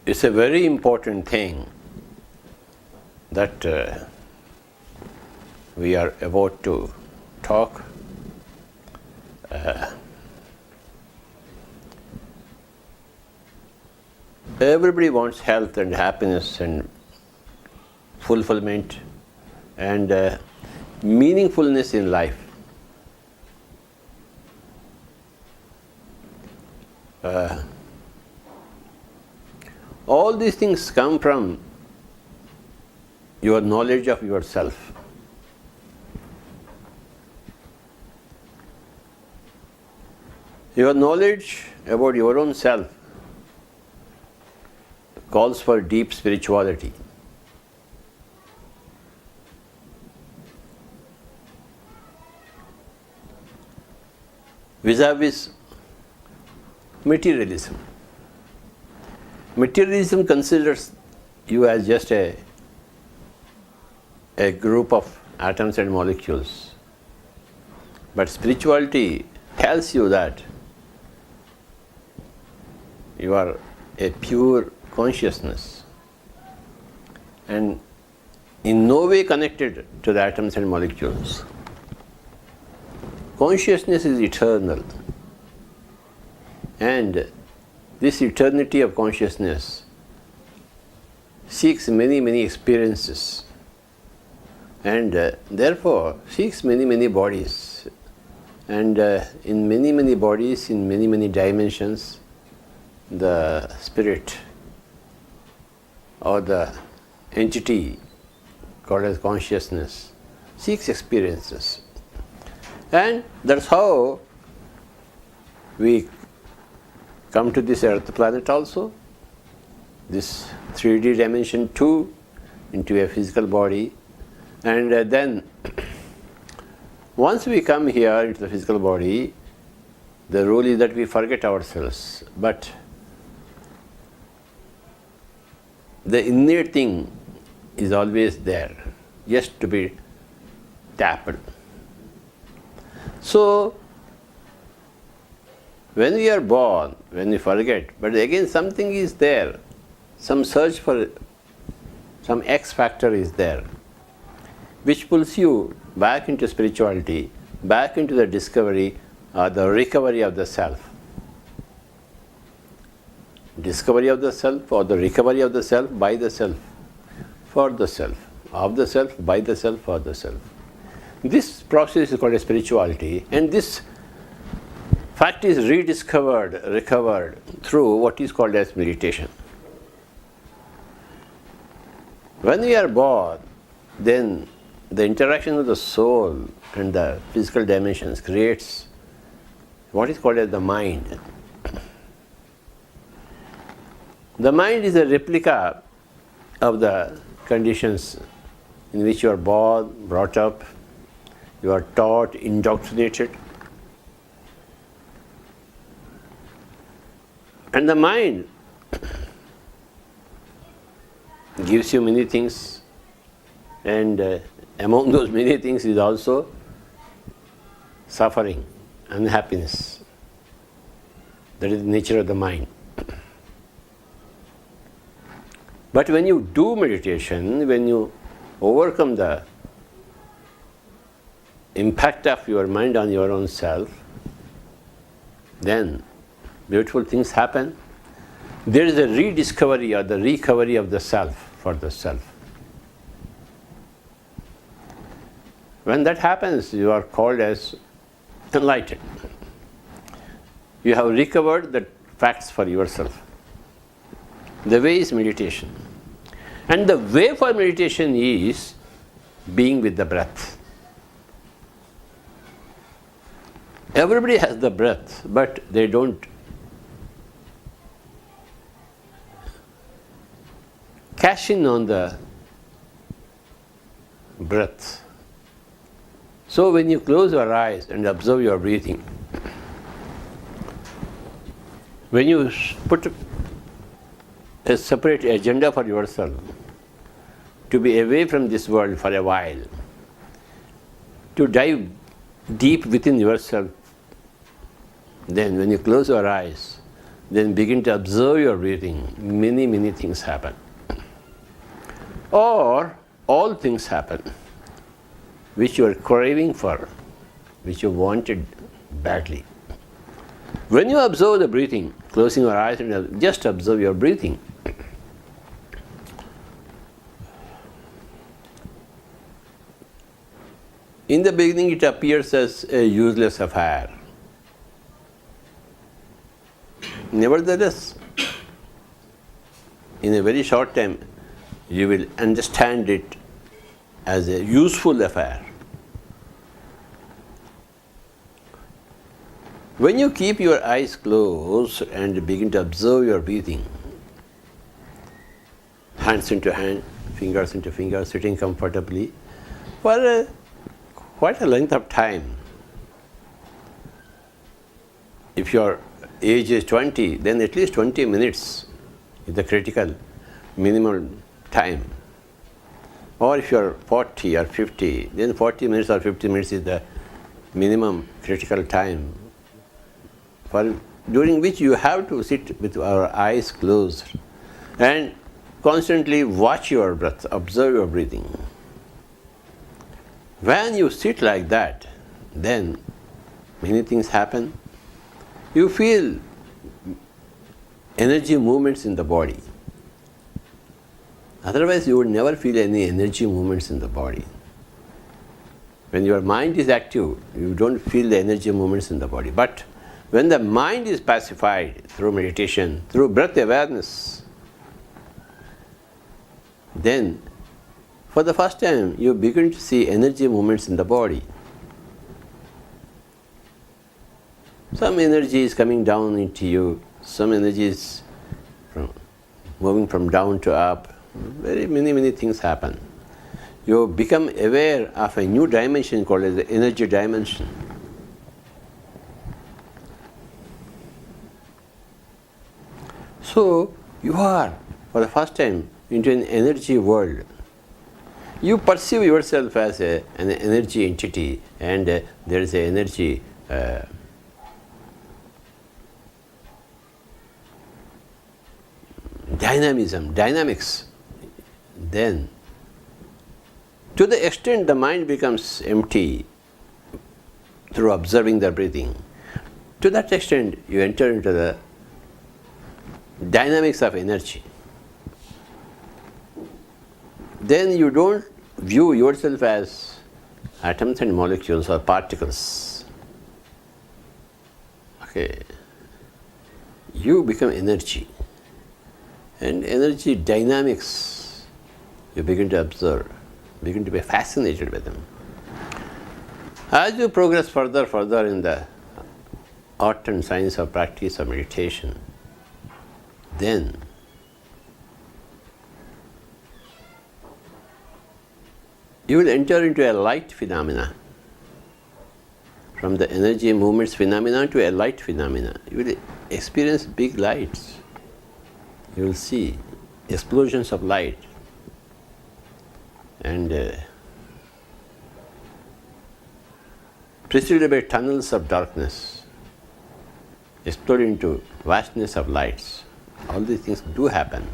it's a very important thing that we are about to talk. Everybody wants health and happiness and fulfillment and meaningfulness in life. All these things come from your knowledge of yourself. Your knowledge about your own self calls for deep spirituality. Vis-a-vis materialism. Materialism considers you as just a group of atoms and molecules. But spirituality tells you that you are a pure consciousness and in no way connected to the atoms and molecules. Consciousness is eternal, and this eternity of consciousness seeks many, many experiences and therefore seeks many, many bodies. And in many, many bodies, in many, many dimensions, the spirit or the entity called as consciousness seeks experiences. And that's how we come to this earth planet also, this 3D dimension too, into a physical body. And then once we come here into the physical body, the rule is that we forget ourselves. But the innate thing is always there, just to be tapped. So, when we are born, when we forget, but again something is there, some search for, some X factor is there, which pulls you back into spirituality, back into the discovery or the recovery of the self. Discovery of the self or the recovery of the self by the self, for the self, of the self, by the self, for the self. This process is called a spirituality, and this fact is rediscovered, recovered through what is called as meditation. When we are born, then the interaction of the soul and the physical dimensions creates what is called as the mind. The mind is a replica of the conditions in which you are born, brought up, you are taught, indoctrinated. And the mind gives you many things, and among those many things is also suffering, unhappiness. That is the nature of the mind. But when you do meditation, when you overcome the impact of your mind on your own self, then beautiful things happen. There is a rediscovery or the recovery of the self for the self. When that happens, you are called as enlightened. You have recovered the facts for yourself. The way is meditation. And the way for meditation is being with the breath. Everybody has the breath, but they don't cash in on the breath. So when you close your eyes and observe your breathing, when you put a separate agenda for yourself to be away from this world for a while, to dive deep within yourself, then when you close your eyes, then begin to observe your breathing. Many, many things happen. Or all things happen which you are craving for, which you wanted badly. When you observe the breathing, closing your eyes and just observe your breathing, in the beginning it appears as a useless affair. Nevertheless, in a very short time, you will understand it as a useful affair. When you keep your eyes closed and begin to observe your breathing, hands into hand, fingers into fingers, sitting comfortably for quite a length of time. If your age is 20, then at least 20 minutes is the critical minimum time. Or if you are 40 or 50, then 40 minutes or 50 minutes is the minimum critical time, during which you have to sit with our eyes closed and constantly watch your breath, observe your breathing. When you sit like that, then many things happen. You feel energy movements in the body. Otherwise, you would never feel any energy movements in the body. When your mind is active, you don't feel the energy movements in the body. But when the mind is pacified through meditation, through breath awareness, then for the first time you begin to see energy movements in the body. Some energy is coming down into you, some energy is moving from down to up. Many things happen. You become aware of a new dimension called as the energy dimension. So you are, for the first time, into an energy world. You perceive yourself as an energy entity, and there is an energy dynamics. Then, to the extent the mind becomes empty through observing the breathing, to that extent you enter into the dynamics of energy. Then you don't view yourself as atoms and molecules or particles. Okay. You become energy. And energy dynamics, you begin to observe, begin to be fascinated with them. As you progress further in the art and science of practice of meditation, then you will enter into a light phenomena. From the energy movements phenomena to a light phenomena. You will experience big lights. You will see explosions of light and preceded by tunnels of darkness, explode into vastness of lights. All these things do happen.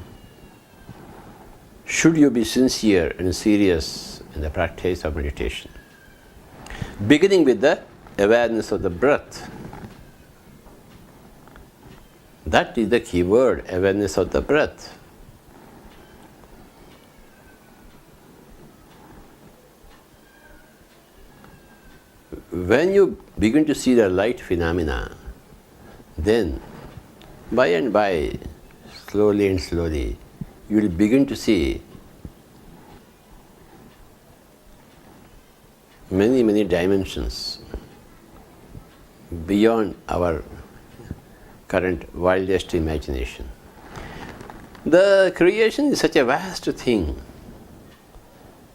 Should you be sincere and serious in the practice of meditation, beginning with the awareness of the breath. That is the key word, awareness of the breath. When you begin to see the light phenomena, then by and by, slowly, you will begin to see many dimensions beyond our current wildest imagination. The creation is such a vast thing,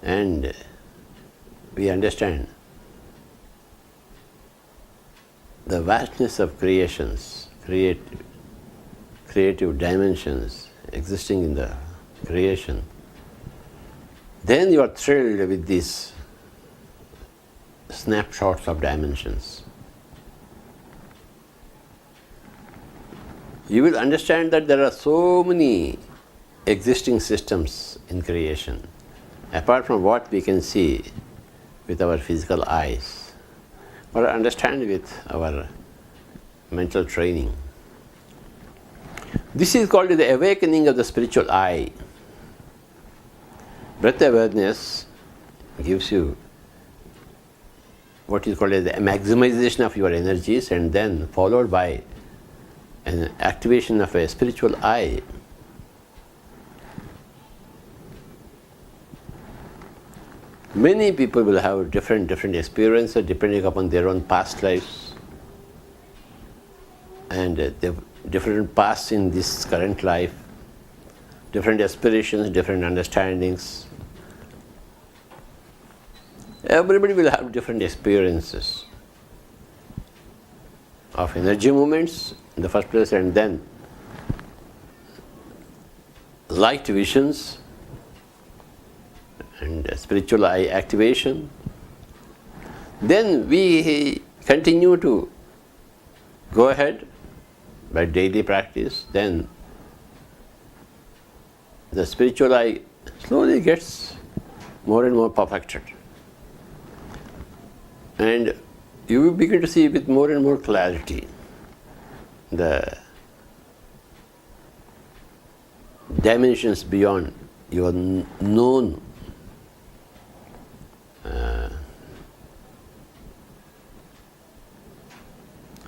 and we understand the vastness of creations, creative dimensions existing in the creation. Then you are thrilled with these snapshots of dimensions. you will understand that there are so many existing systems in creation, apart from what we can see with our physical eyes, or understand with our mental training. This is called the awakening of the spiritual eye. Breath awareness gives you what is called as the maximization of your energies, and then followed by an activation of a spiritual eye. Many people will have different experiences depending upon their own past lives and the different paths in this current life, different aspirations, different understandings. Everybody will have different experiences of energy movements in the first place, and then light visions and spiritual eye activation. Then we continue to go ahead by daily practice. Then the spiritual eye slowly gets more and more perfected, and you will begin to see with more and more clarity the dimensions beyond your known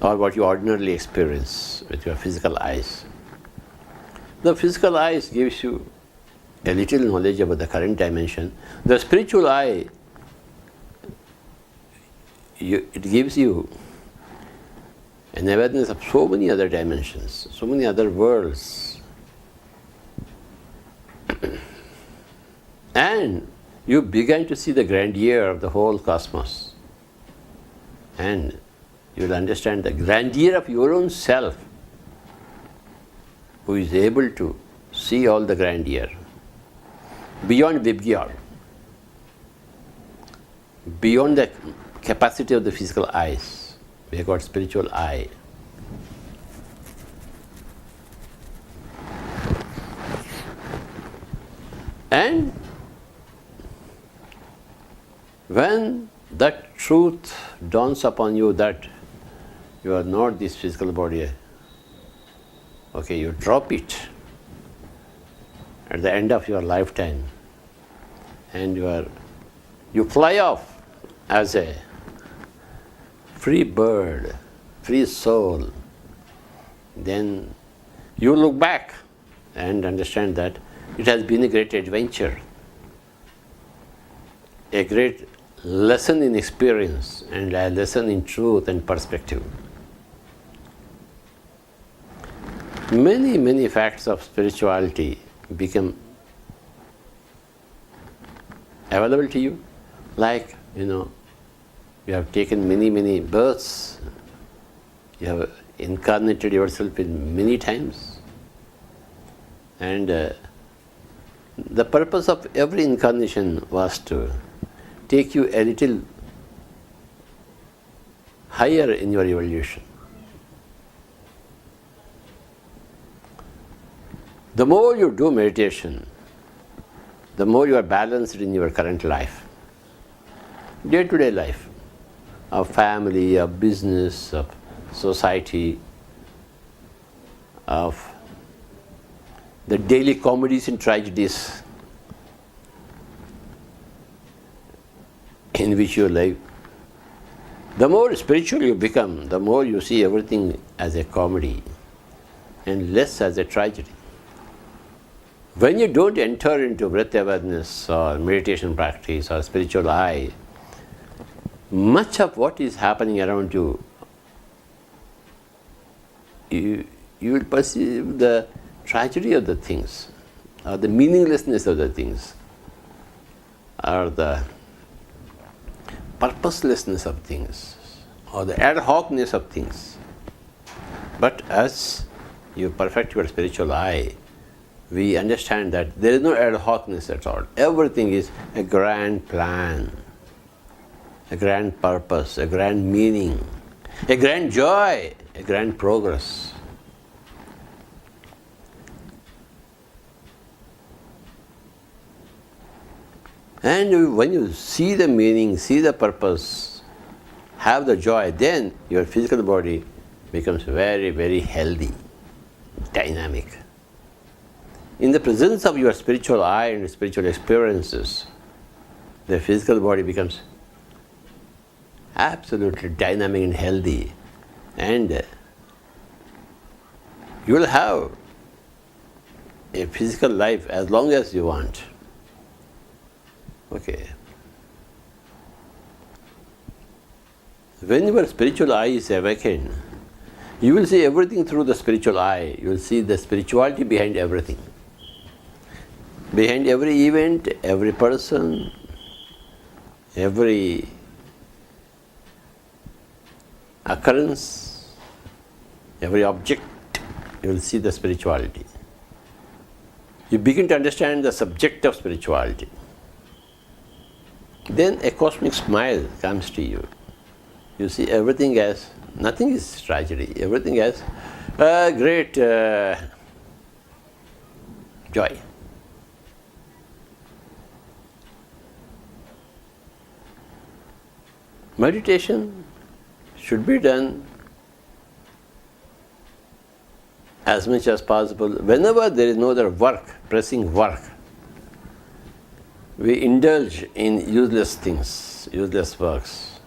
or what you ordinarily experience with your physical eyes. The physical eyes gives you a little knowledge about the current dimension. The spiritual eye, it gives you an awareness of so many other dimensions, so many other worlds. And you begin to see the grandeur of the whole cosmos. And you will understand the grandeur of your own self, who is able to see all the grandeur beyond Vibgyor, beyond the capacity of the physical eyes. We have got spiritual eye. And when that truth dawns upon you that you are not this physical body, okay, you drop it at the end of your lifetime, and you fly off as a free bird, free soul. Then you look back and understand that it has been a great adventure, a great lesson in experience, and a lesson in truth and perspective. Many facts of spirituality become available to you, like, you have taken many births, you have incarnated yourself in many times, and the purpose of every incarnation was to take you a little higher in your evolution. The more you do meditation, the more you are balanced in your current life, day-to-day life, of family, of business, of society, of the daily comedies and tragedies in which you live. The more spiritual you become, the more you see everything as a comedy and less as a tragedy. When you don't enter into breath awareness or meditation practice or spiritual eye, much of what is happening around you, you will perceive the tragedy of the things, or the meaninglessness of the things, or the purposelessness of things, or the ad hocness of things. But as you perfect your spiritual eye, we understand that there is no ad hocness at all. Everything is a grand plan, a grand purpose, a grand meaning, a grand joy, a grand progress. And when you see the meaning, see the purpose, have the joy, then your physical body becomes very, very healthy, dynamic. In the presence of your spiritual eye and spiritual experiences, the physical body becomes absolutely dynamic and healthy, and you will have a physical life as long as you want. Okay. When your spiritual eye is awakened, you will see everything through the spiritual eye. You will see the spirituality behind everything. Behind every event, every person, every occurrence, every object, you will see the spirituality. You begin to understand the subject of spirituality. Then a cosmic smile comes to you. You see everything as, nothing is tragedy, everything as great joy. Meditation should be done as much as possible. Whenever there is no other work, pressing work, we indulge in useless things, useless works,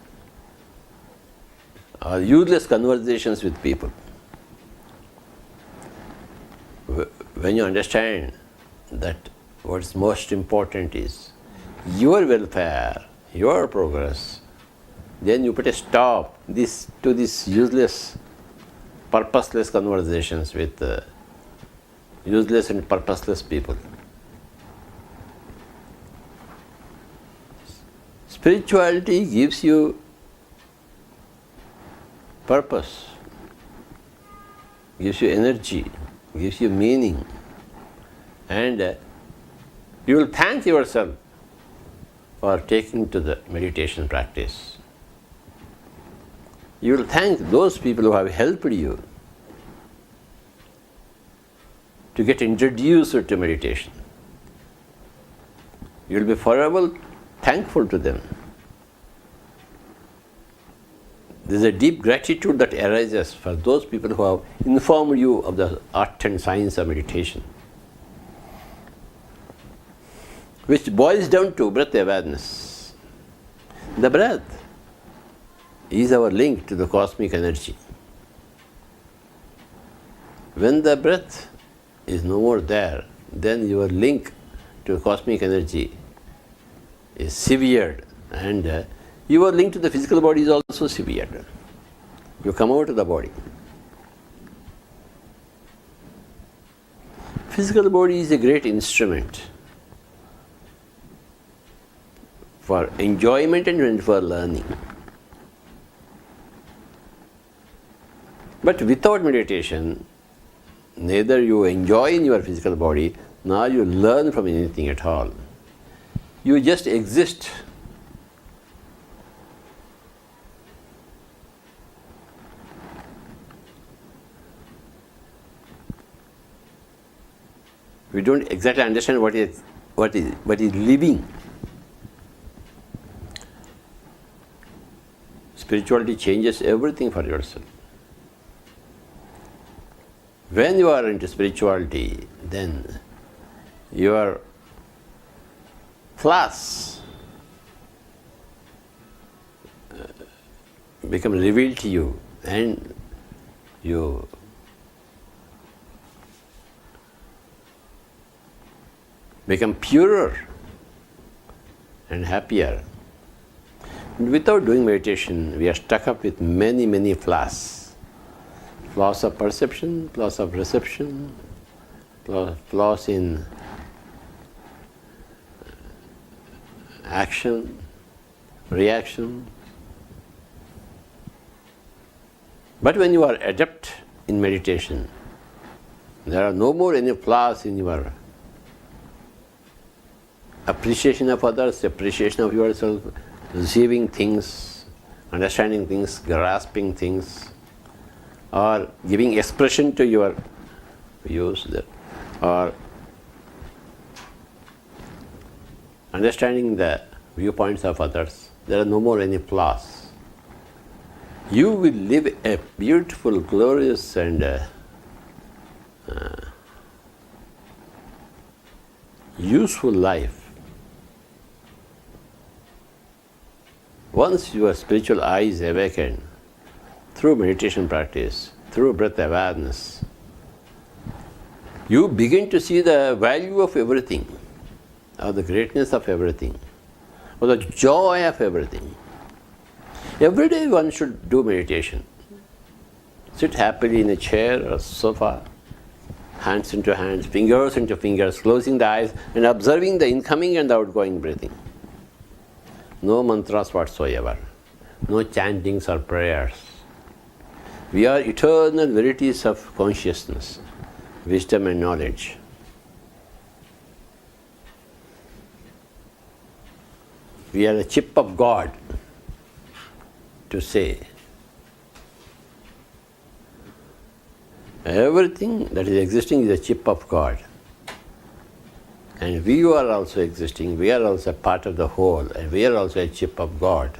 or useless conversations with people. When you understand that what's most important is your welfare, your progress, then you put a stop to these useless, purposeless conversations with useless and purposeless people. Spirituality gives you purpose, gives you energy, gives you meaning, and you will thank yourself for taking to the meditation practice. You will thank those people who have helped you to get introduced to meditation. You will be forever thankful to them. There is a deep gratitude that arises for those people who have informed you of the art and science of meditation, which boils down to breath awareness. The breath is our link to the cosmic energy. When the breath is no more there, then your link to cosmic energy is severed, and your link to the physical body is also severed. You come out of the body. Physical body is a great instrument for enjoyment and for learning. But without meditation, neither you enjoy in your physical body, nor you learn from anything at all. You just exist. We don't exactly understand what is living. Spirituality changes everything for yourself. When you are into spirituality, then your flaws become revealed to you, and you become purer and happier. Without doing meditation, we are stuck up with many, many flaws. Flaws of perception, flaws of reception, flaws in action, reaction. But when you are adept in meditation, there are no more any flaws in your appreciation of others, appreciation of yourself, receiving things, understanding things, grasping things, or giving expression to your views, or understanding the viewpoints of others, there are no more any flaws. You will live a beautiful, glorious, and useful life. Once your spiritual eyes awaken through meditation practice, through breath awareness, you begin to see the value of everything, or the greatness of everything, or the joy of everything. Every day one should do meditation. Sit happily in a chair or sofa, hands into hands, fingers into fingers, closing the eyes and observing the incoming and the outgoing breathing. No mantras whatsoever, no chantings or prayers. We are eternal verities of consciousness, wisdom and knowledge. We are a chip of God, to say. Everything that is existing is a chip of God. And we are also existing, we are also part of the whole, and we are also a chip of God.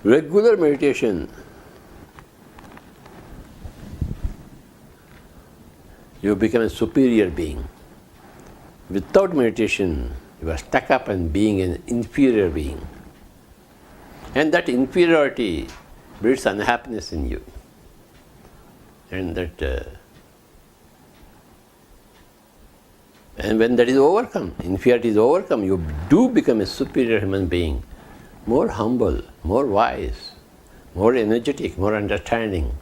Regular meditation, you become a superior being. Without meditation, you are stuck up in being an inferior being. And that inferiority breeds unhappiness in you. And when that is overcome, inferiority is overcome, you do become a superior human being, more humble, more wise, more energetic, more understanding,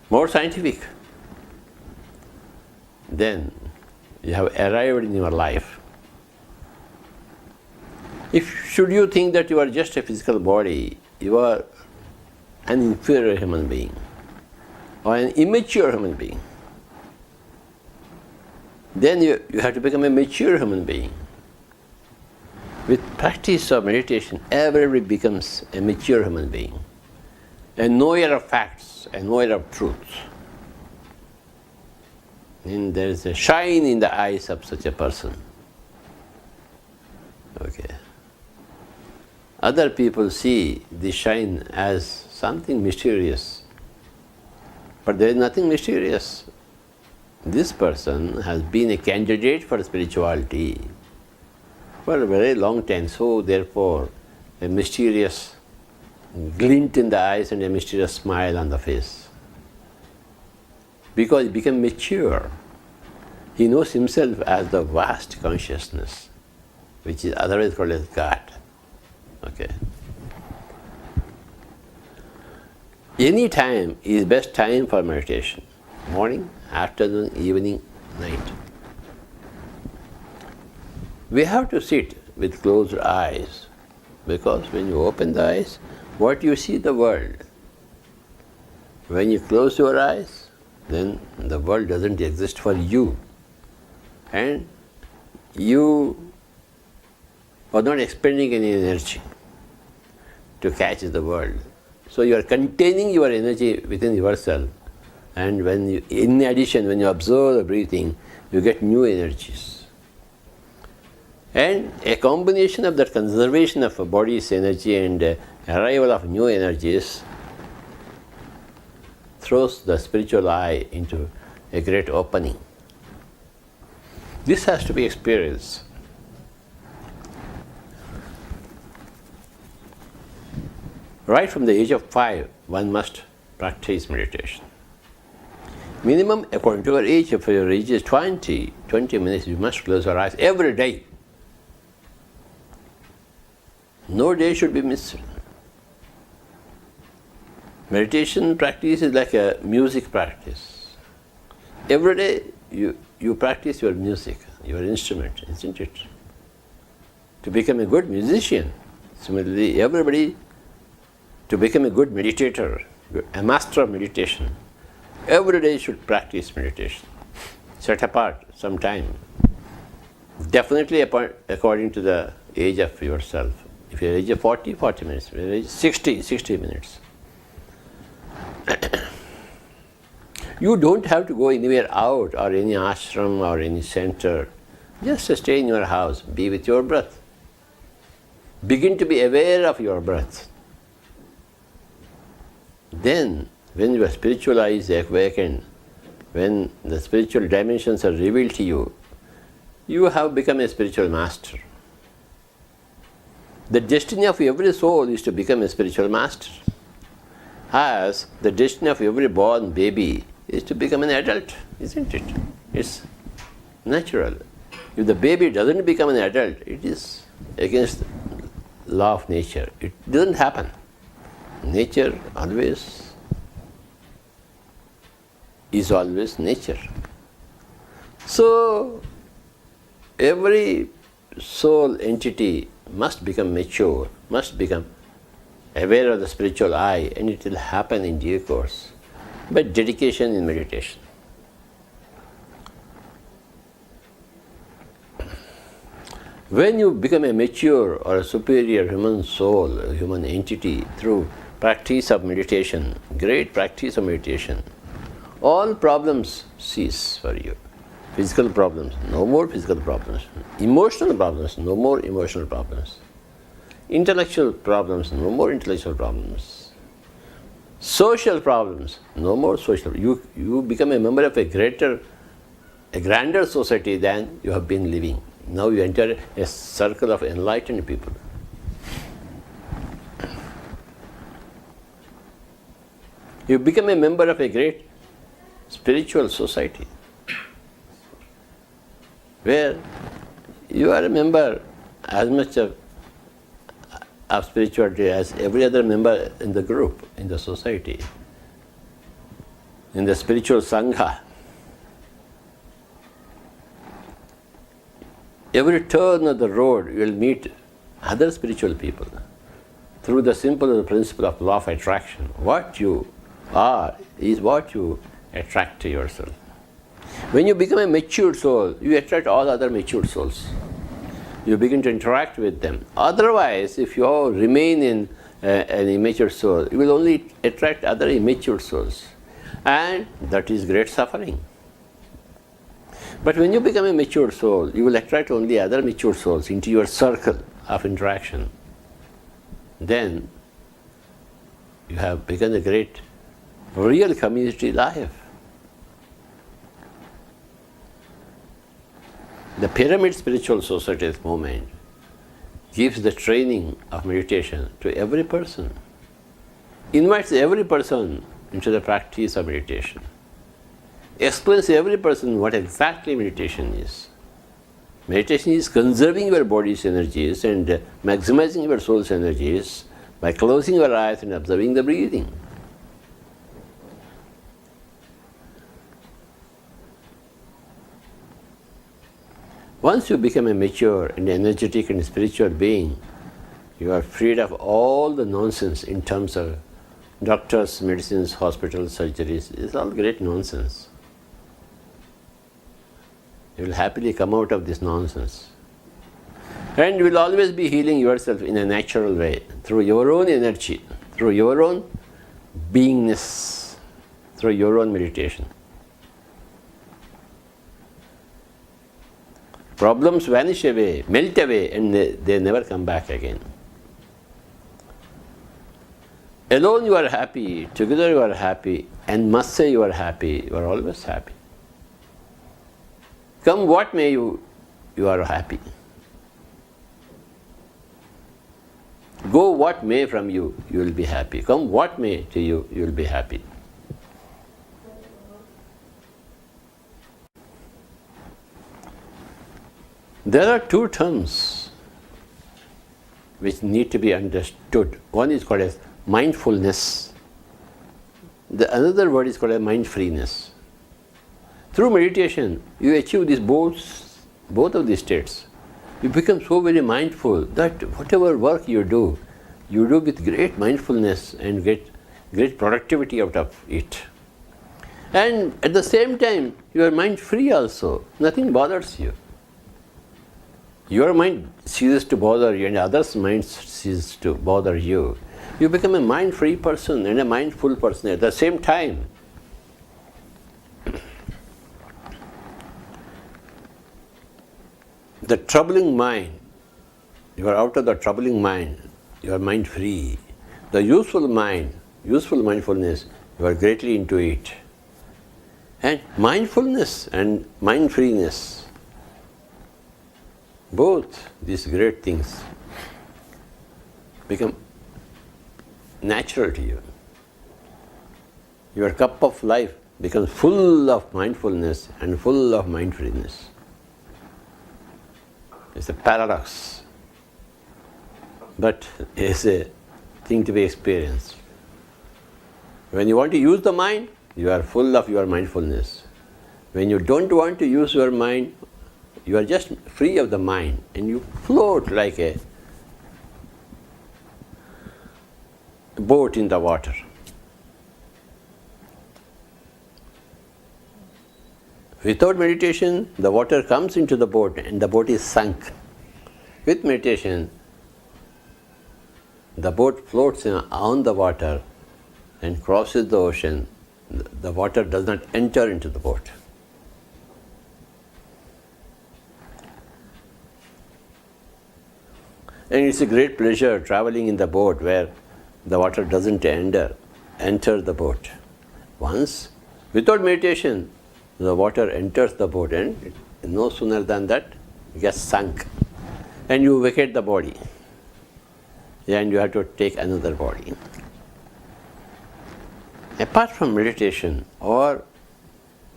more scientific. Then you have arrived in your life. Should you think that you are just a physical body, you are an inferior human being or an immature human being. Then you have to become a mature human being. With practice of meditation, everybody becomes a mature human being, a knower of facts, a knower of truth. And there is a shine in the eyes of such a person. Okay. Other people see the shine as something mysterious, but there is nothing mysterious. This person has been a candidate for spirituality for a very long time, so therefore a mysterious glint in the eyes and a mysterious smile on the face. Because he became mature, he knows himself as the vast consciousness, which is otherwise called as God. Okay. Any time is best time for meditation. Morning, afternoon, evening, night. We have to sit with closed eyes, because when you open the eyes, what you see the world. When you close your eyes, then the world doesn't exist for you. And you are not expending any energy to catch the world. So you are containing your energy within yourself. And in addition, when you observe the breathing, you get new energies. And a combination of that conservation of a body's energy and arrival of new energies throws the spiritual eye into a great opening. This has to be experienced. Right from the age of 5, one must practice meditation. Minimum, according to your age, if your age is 20 minutes, you must close your eyes every day. No day should be missed. Meditation practice is like a music practice. Every day you practice your music, your instrument, isn't it? To become a good musician. Similarly, everybody, to become a good meditator, a master of meditation, every day should practice meditation. Set apart some time. Definitely according to the age of yourself. If you're age of 40 minutes. If you're age 60 minutes. You don't have to go anywhere out or any ashram or any center. Just stay in your house, be with your breath. Begin to be aware of your breath. Then, when your spiritual eyes awaken, when the spiritual dimensions are revealed to you, you have become a spiritual master. The destiny of every soul is to become a spiritual master. As the destiny of every born baby is to become an adult, isn't it? It's natural. If the baby doesn't become an adult, it is against the law of nature. It doesn't happen. Nature is always nature. So, every soul entity must become mature, must become aware of the spiritual eye, and it will happen in due course by dedication in meditation. When you become a mature or a superior human soul, a human entity, through practice of meditation, great practice of meditation, all problems cease for you. Physical problems, no more physical problems. Emotional problems, no more emotional problems. Intellectual problems, no more intellectual problems. Social problems, no more social. You become a member of a grander society than you have been living. Now you enter a circle of enlightened people. You become a member of a great spiritual society, where you are a member as much of spirituality as every other member in the group, in the society, in the spiritual sangha. Every turn of the road you will meet other spiritual people through the simple principle of law of attraction. What you are is what you attract to yourself. When you become a mature soul, you attract all other mature souls. You begin to interact with them. Otherwise, if you all remain in an immature soul, you will only attract other immature souls. And that is great suffering. But when you become a mature soul, you will attract only other mature souls into your circle of interaction. Then you have begun a great, real community life. The pyramid spiritual society's movement gives the training of meditation to every person, invites every person into the practice of meditation, explains to every person what exactly meditation is. Meditation is conserving your body's energies and maximizing your soul's energies by closing your eyes and observing the breathing. Once you become a mature and energetic and spiritual being, you are freed of all the nonsense in terms of doctors, medicines, hospitals, surgeries. It's all great nonsense. You will happily come out of this nonsense. And you will always be healing yourself in a natural way, through your own energy, through your own beingness, through your own meditation. Problems vanish away, melt away, and they never come back again. Alone you are happy, together you are happy, and must say you are happy, you are always happy. Come what may, you are happy. Go what may from you, you will be happy. Come what may to you, you will be happy. There are two terms which need to be understood. One is called as mindfulness. The another word is called as mindfulness. Through meditation, you achieve these both of these states. You become so very mindful that whatever work you do with great mindfulness and get great productivity out of it. And at the same time, you are mind free also. Nothing bothers you. Your mind ceases to bother you and others' minds cease to bother you. You become a mind-free person and a mindful person at the same time. the troubling mind, you are out of the troubling mind, you are mind free. The useful mind, useful mindfulness, you are greatly into it. And mindfulness and mind freeness, both these great things become natural to you. Your cup of life becomes full of mindfulness and full of mind freeness. It's a paradox, but it's a thing to be experienced. When you want to use the mind, you are full of your mindfulness. When you don't want to use your mind, you are just free of the mind and you float like a boat in the water. Without meditation, the water comes into the boat and the boat is sunk. With meditation, the boat floats on the water and crosses the ocean. The water does not enter into the boat. And it's a great pleasure traveling in the boat where the water doesn't enter the boat. Once, without meditation, the water enters the boat and no sooner than that, it gets sunk. And you vacate the body. And you have to take another body. Apart from meditation or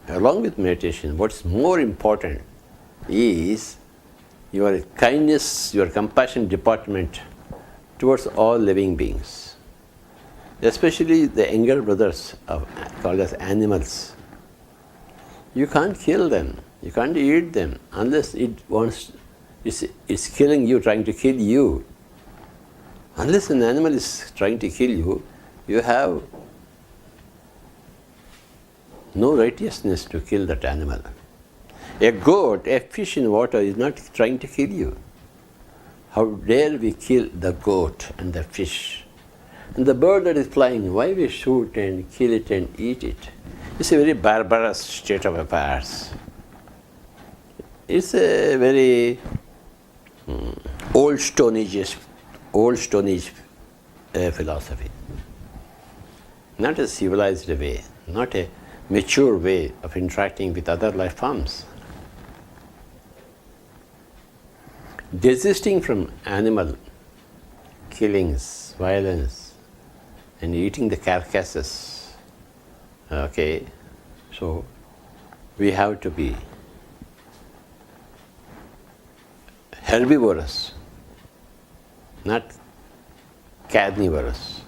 along with meditation, what's more important is your kindness, your compassion department towards all living beings, especially the younger brothers called as animals. You can't kill them, you can't eat them unless it's killing you, trying to kill you. Unless an animal is trying to kill you, you have no righteousness to kill that animal. A goat, a fish in water is not trying to kill you. How dare we kill the goat and the fish? And the bird that is flying, why we shoot and kill it and eat it? It's a very barbarous state of affairs. It's a very old Stone Age philosophy. Not a civilized way, not a mature way of interacting with other life forms. Desisting from animal killings, violence, and eating the carcasses. Okay, so we have to be herbivorous, not carnivorous.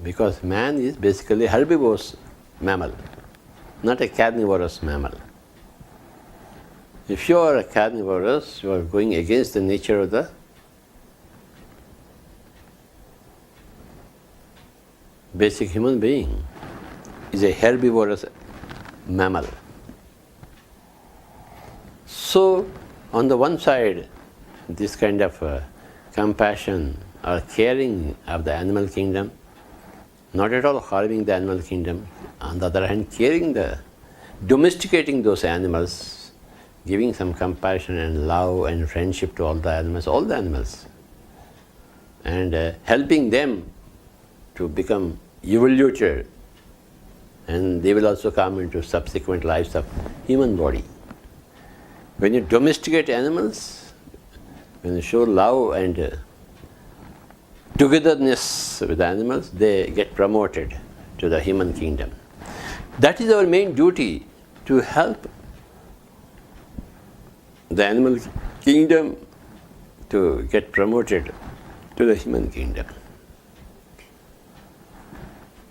Because man is basically a herbivorous mammal, not a carnivorous mammal. If you are a carnivorous, you are going against the nature of the basic human being. Is a herbivorous mammal. So, on the one side, this kind of compassion or caring of the animal kingdom, not at all harming the animal kingdom. On the other hand, domesticating those animals, giving some compassion and love and friendship to all the animals, and helping them to become evoluted, and they will also come into subsequent lives of human body. When you domesticate animals, when you show love and togetherness with the animals, they get promoted to the human kingdom. That is our main duty, to help the animal kingdom to get promoted to the human kingdom.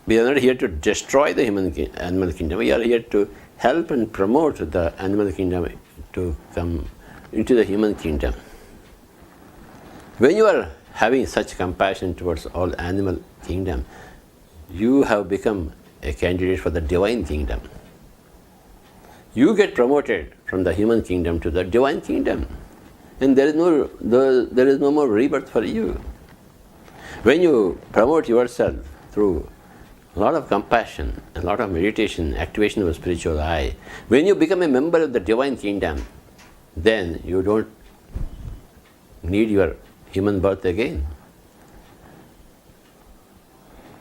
We are not here to destroy the animal kingdom. We are here to help and promote the animal kingdom to come into the human kingdom. When you are having such compassion towards all animal kingdom, you have become a candidate for the divine kingdom. You get promoted from the human kingdom to the divine kingdom, and there is no more rebirth for you. When you promote yourself through a lot of compassion, a lot of meditation, activation of a spiritual eye, when you become a member of the divine kingdom, then you don't need your human birth again.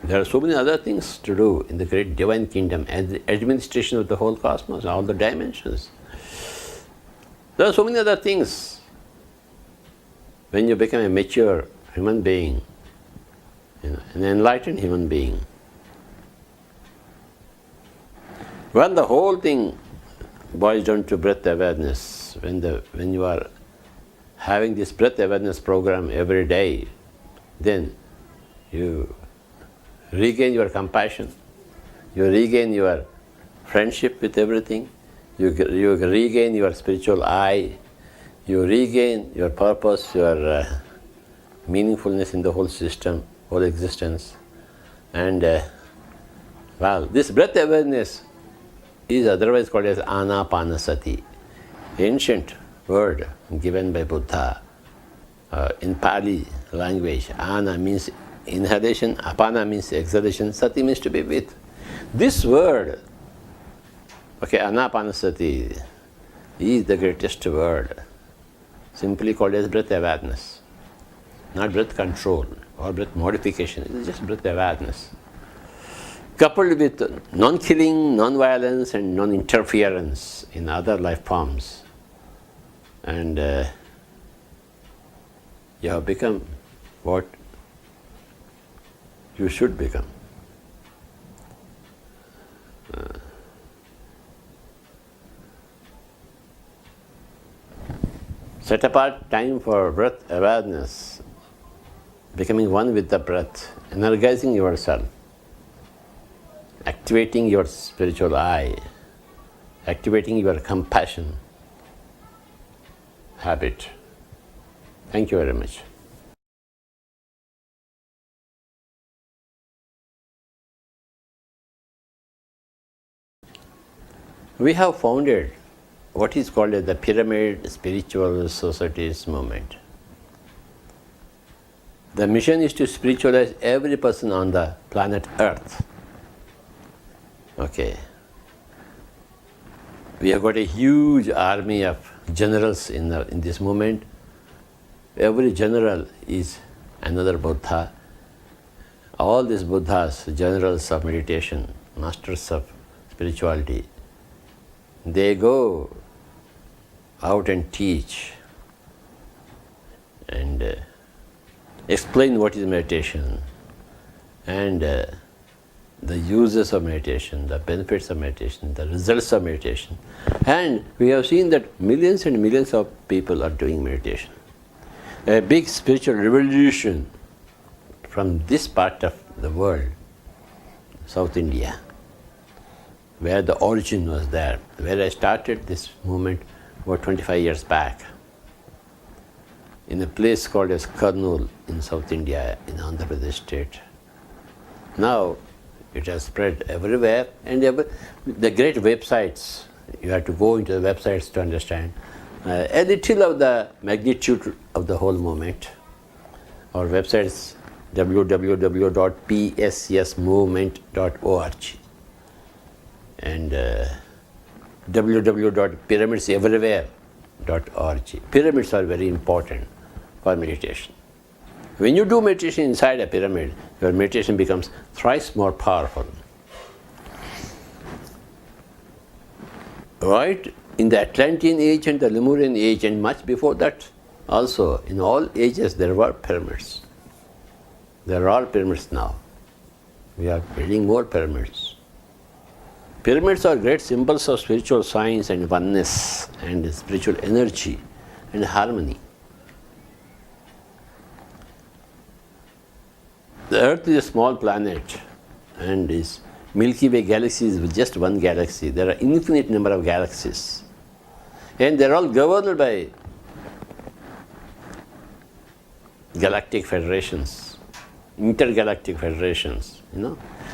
There are so many other things to do in the great divine kingdom and the administration of the whole cosmos, all the dimensions. There are so many other things. When you become a mature human being, an enlightened human being, when the whole thing boils down to breath awareness, when you are having this breath awareness program every day, then you regain your compassion, you regain your friendship with everything, you regain your spiritual eye, you regain your purpose, your meaningfulness in the whole system, whole existence. And this breath awareness is otherwise called as anapanasati, ancient word given by Buddha. In Pali language, ana means inhalation, apana means exhalation, sati means to be with. This word, anapanasati, is the greatest word, simply called as breath awareness, not breath control or breath modification. It is just breath awareness, coupled with non-killing, non-violence and non-interference in other life forms. And you have become what you should become. Set apart time for breath awareness, becoming one with the breath, energizing yourself, activating your spiritual eye, activating your compassion habit. Thank you very much. We have founded what is called as the Pyramid Spiritual Societies movement. The mission is to spiritualize every person on the planet Earth. We have got a huge army of generals in this movement. Every general is another Buddha. All these Buddhas, generals of meditation, masters of spirituality, they go out and teach and explain what is meditation and the uses of meditation, the benefits of meditation, the results of meditation. And we have seen that millions and millions of people are doing meditation. A big spiritual revolution from this part of the world, South India, where the origin was there, where I started this movement about 25 years back, in a place called as Kurnool in South India, in Andhra Pradesh state. Now it has spread everywhere, and the great websites, you have to go into the websites to understand a little of the magnitude of the whole movement. Our website is www.pssmovement.org and www.pyramidseverywhere.org. Pyramids are very important for meditation. When you do meditation inside a pyramid, your meditation becomes thrice more powerful. Right? In the Atlantean age and the Lemurian age, and much before that also, in all ages there were pyramids. There are pyramids now. We are building more pyramids. Pyramids are great symbols of spiritual science and oneness and spiritual energy and harmony. The Earth is a small planet and is Milky Way galaxy is just one galaxy. There are infinite number of galaxies. And they're all governed by galactic federations, intergalactic federations,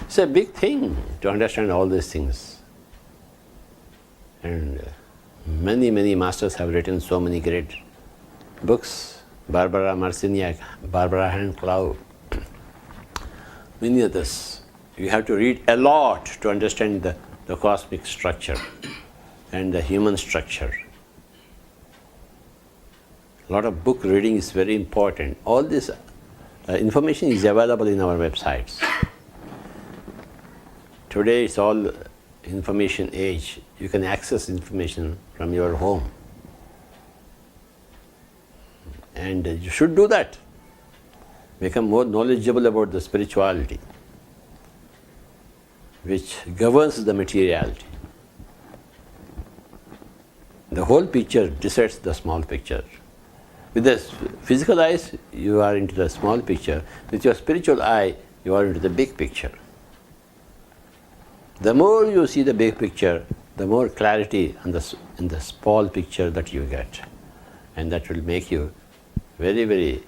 It's a big thing to understand all these things. And many, many masters have written so many great books. Barbara Marciniak, Barbara Hand-Clough, many others. You have to read a lot to understand the cosmic structure and the human structure. A lot of book reading is very important. All this information is available in our websites. Today it's all information age. You can access information from your home. And you should do that. Become more knowledgeable about the spirituality, which governs the materiality. The whole picture decides the small picture. With the physical eyes, you are into the small picture. With your spiritual eye, you are into the big picture. The more you see the big picture, the more clarity in the small picture that you get. And that will make you very, very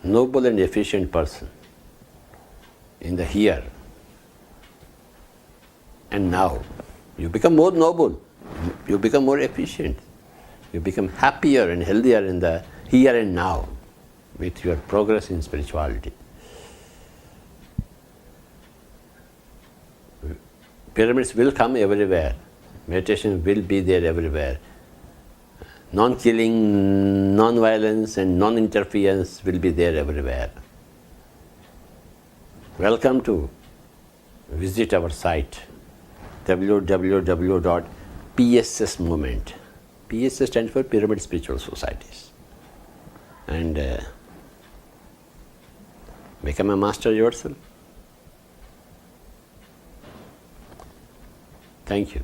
noble and efficient person in the here and now. You become more noble, you become more efficient, you become happier and healthier in the here and now with your progress in spirituality. Pyramids will come everywhere, meditation will be there everywhere. Non-killing, non-violence and non-interference will be there everywhere. Welcome to visit our site, www.pss movement. PSS stands for Pyramid Spiritual Societies. And become a master yourself. Thank you.